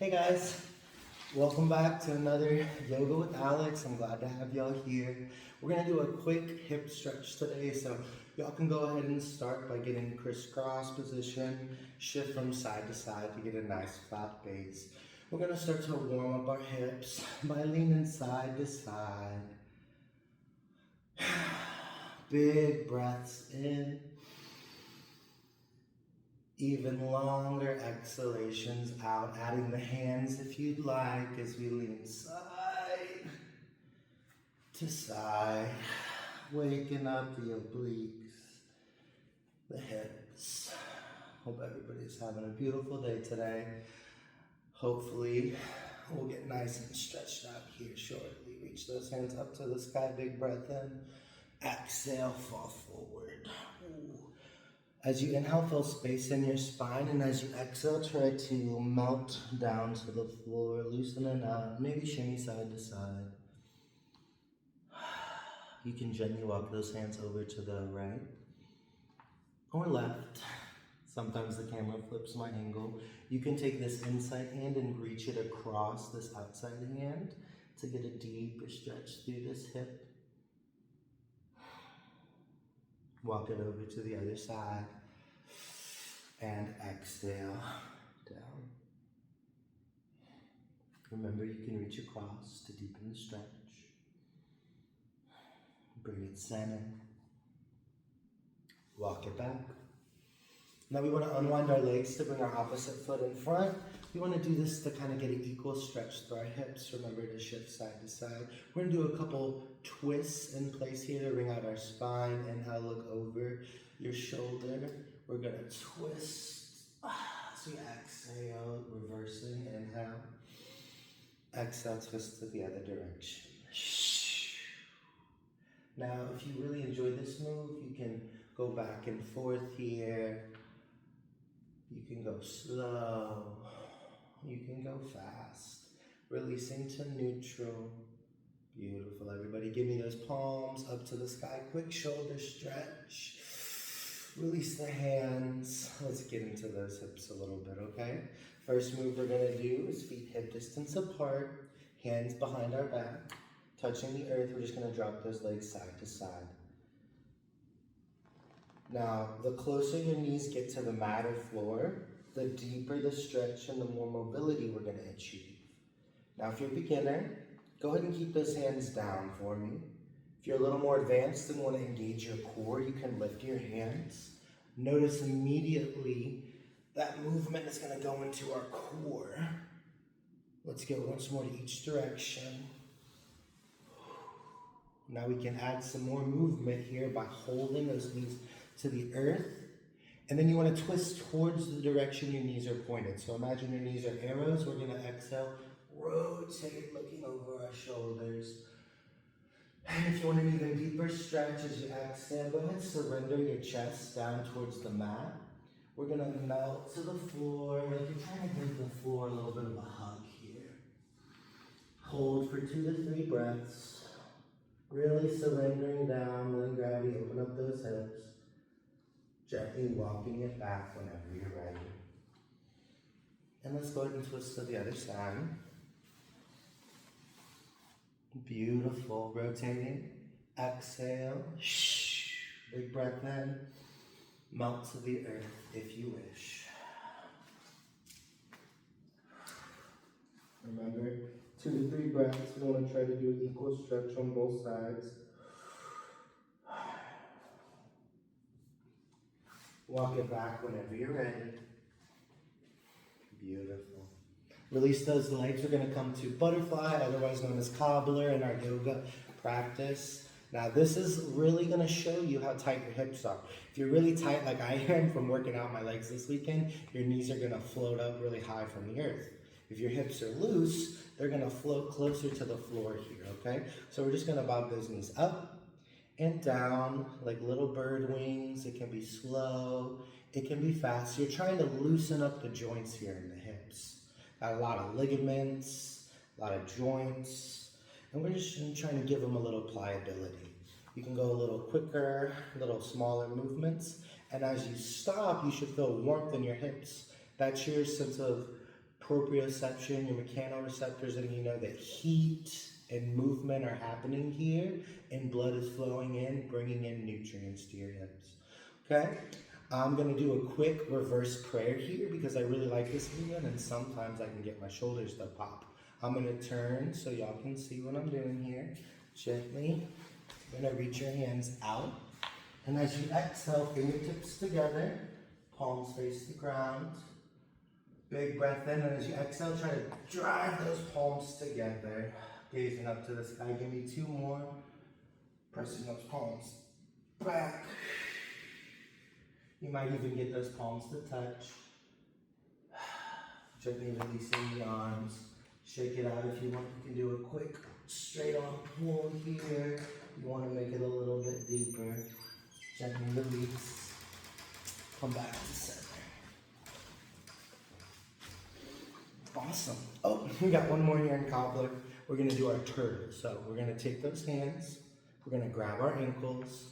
Hey guys, welcome back to another Yoga with Alex. I'm glad to have y'all here. We're gonna do a quick hip stretch today, so y'all can go ahead and start by getting crisscross position, shift from side to side to get a nice flat base. We're gonna start to warm up our hips by leaning side to side. Big breaths in. Even longer exhalations out, adding the hands if you'd like as we lean side to side, waking up the obliques, the hips. Hope everybody's having a beautiful day today. Hopefully, we'll get nice and stretched out here shortly. Reach those hands up to the sky, big breath in. Exhale, fall forward. Ooh. As you inhale, feel space in your spine, and as you exhale, try to melt down to the floor, loosening up, maybe shimmy side to side. You can gently walk those hands over to the right or left. Sometimes the camera flips my angle. You can take this inside hand and reach it across this outside hand to get a deeper stretch through this hip. Walk it over to the other side and exhale down. Remember, you can reach across to deepen the stretch. Bring it center. Walk it back. Now we want to unwind our legs to bring our opposite foot in front. We want to do this to kind of get an equal stretch through our hips. Remember to shift side to side. We're going to do a couple twists in place here to ring out our spine. Inhale, look over your shoulder. We're going to twist. So we exhale, reversing, inhale. Exhale, twist to the other direction. Now, if you really enjoy this move, you can go back and forth here. You can go slow. You can go fast. Releasing to neutral. Beautiful, everybody. Give me those palms up to the sky. Quick shoulder stretch. Release the hands. Let's get into those hips a little bit, okay? First move we're gonna do is feet hip distance apart, hands behind our back, touching the earth. We're just gonna drop those legs side to side. Now, the closer your knees get to the mat or floor, the deeper the stretch and the more mobility we're gonna achieve. Now, if you're a beginner, go ahead and keep those hands down for me. If you're a little more advanced and want to engage your core, you can lift your hands. Notice immediately that movement is going to go into our core. Let's go once more to each direction. Now we can add some more movement here by holding those knees to the earth. And then you want to twist towards the direction your knees are pointed. So imagine your knees are arrows. We're going to exhale, rotate, looking over our shoulders. And if you want an even deeper stretch as you exhale, go ahead and surrender your chest down towards the mat. We're going to melt to the floor, like you're trying to give the floor a little bit of a hug here. Hold for 2 to 3 breaths. Really surrendering down, letting gravity open up those hips. Gently walking it back whenever you're ready. And let's go ahead and twist to the other side. Beautiful. Rotating. Exhale. Big breath in. Melt to the earth if you wish. Remember, 2 to 3 breaths. We want to try to do an equal stretch on both sides. Walk it back whenever you're ready. Beautiful. Release those legs. We're going to come to butterfly, otherwise known as cobbler in our yoga practice. Now this is really going to show you how tight your hips are. If you're really tight like I am from working out my legs this weekend, your knees are going to float up really high from the earth. If your hips are loose, they're going to float closer to the floor here, okay? So we're just going to bob those knees up and down like little bird wings. It can be slow. It can be fast. You're trying to loosen up the joints here in the hips. Got a lot of ligaments, a lot of joints, and we're just trying to give them a little pliability. You can go a little quicker, a little smaller movements, and as you stop, you should feel warmth in your hips. That's your sense of proprioception, your mechanoreceptors, and you know that heat and movement are happening here, and blood is flowing in, bringing in nutrients to your hips. Okay? I'm going to do a quick reverse prayer here because I really like this movement, and sometimes I can get my shoulders to pop. I'm going to turn so y'all can see what I'm doing here. Gently, you're going to reach your hands out, and as you exhale, fingertips together, palms face the ground. Big breath in, and as you exhale, try to drive those palms together. Gazing up to the sky. Give me 2 more. Pressing those palms back. You might even get those palms to touch. Gently releasing the arms. Shake it out if you want. You can do a quick straight arm pull here. You want to make it a little bit deeper. Gently release. Come back to center. Awesome. Oh, we got one more here in cobbler. We're going to do our turtle. So we're going to take those hands. We're going to grab our ankles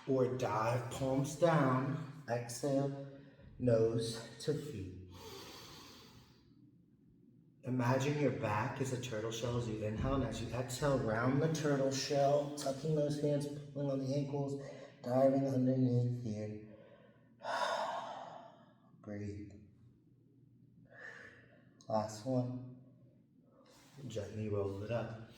or dive palms down. Exhale, nose to feet. Imagine your back is a turtle shell as you inhale, and as you exhale, round the turtle shell, tucking those hands, pulling on the ankles, diving underneath here. Breathe. Last one. Gently roll it up.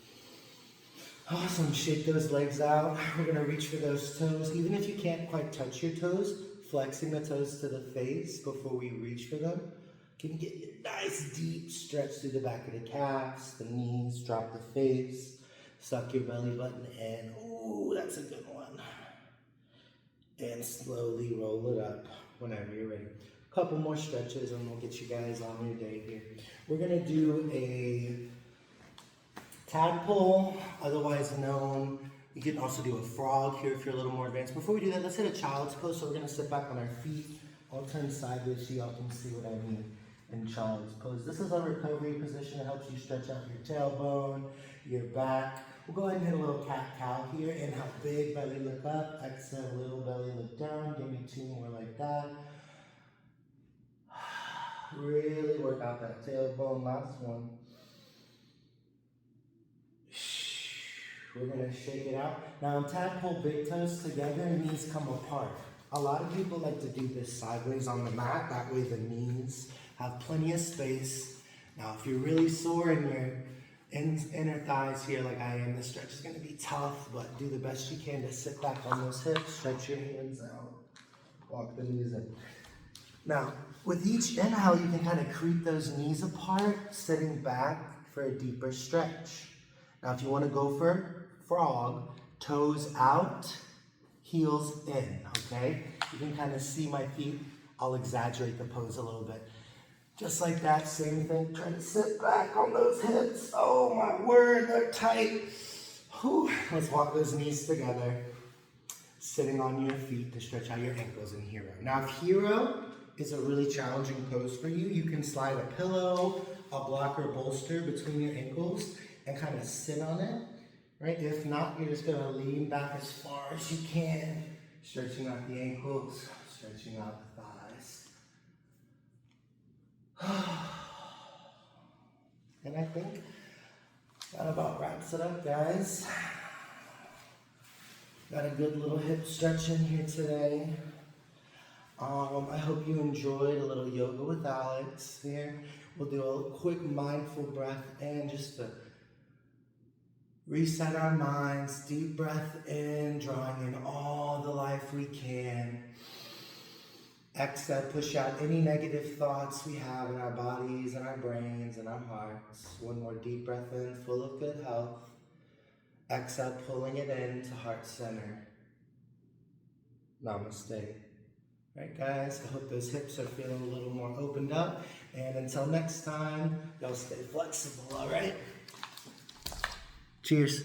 Awesome. Shake those legs out. We're going to reach for those toes. Even if you can't quite touch your toes, flexing the toes to the face before we reach for them can get you a nice deep stretch through the back of the calves, the knees, drop the face, suck your belly button in. Ooh, that's a good one. And slowly roll it up whenever you're ready. Couple more stretches and we'll get you guys on your day here. We're gonna do a tadpole, otherwise known. You can also do a frog here if you're a little more advanced. Before we do that, let's hit a child's pose. So we're gonna sit back on our feet. I'll turn sideways so y'all can see what I mean in child's pose. This is a recovery position. It helps you stretch out your tailbone, your back. We'll go ahead and hit a little cat-cow here. Inhale, big belly look up. Exhale, little belly look down. Give me 2 more like that. Really work out that tailbone. Last one. We're gonna shake it out. Now in tadpole, big toes together, knees come apart. A lot of people like to do this sideways on the mat. That way the knees have plenty of space. Now if you're really sore in your inner thighs here like I am, the stretch is gonna be tough, but do the best you can to sit back on those hips, stretch your hands out, walk the knees in. Now, with each inhale, you can kind of creep those knees apart, sitting back for a deeper stretch. Now, if you want to go for frog, toes out, heels in, okay? You can kind of see my feet. I'll exaggerate the pose a little bit. Just like that, same thing. Try to sit back on those hips. Oh my word, they're tight. Whew. Let's walk those knees together. Sitting on your feet to stretch out your ankles in hero. Now, if hero is a really challenging pose for you, you can slide a pillow, a blocker bolster between your ankles and kind of sit on it, right? If not, you're just gonna lean back as far as you can, stretching out the ankles, stretching out the thighs. And I think that about wraps it up, guys. Got a good little hip stretch in here today. I hope you enjoyed a little yoga with Alex here. We'll do a quick mindful breath in just to reset our minds. Deep breath in, drawing in all the life we can. Exhale, push out any negative thoughts we have in our bodies and our brains and our hearts. One more deep breath in, full of good health. Exhale, pulling it in to heart center. Namaste. All right, guys, I hope those hips are feeling a little more opened up. And until next time, y'all stay flexible, all right? Cheers.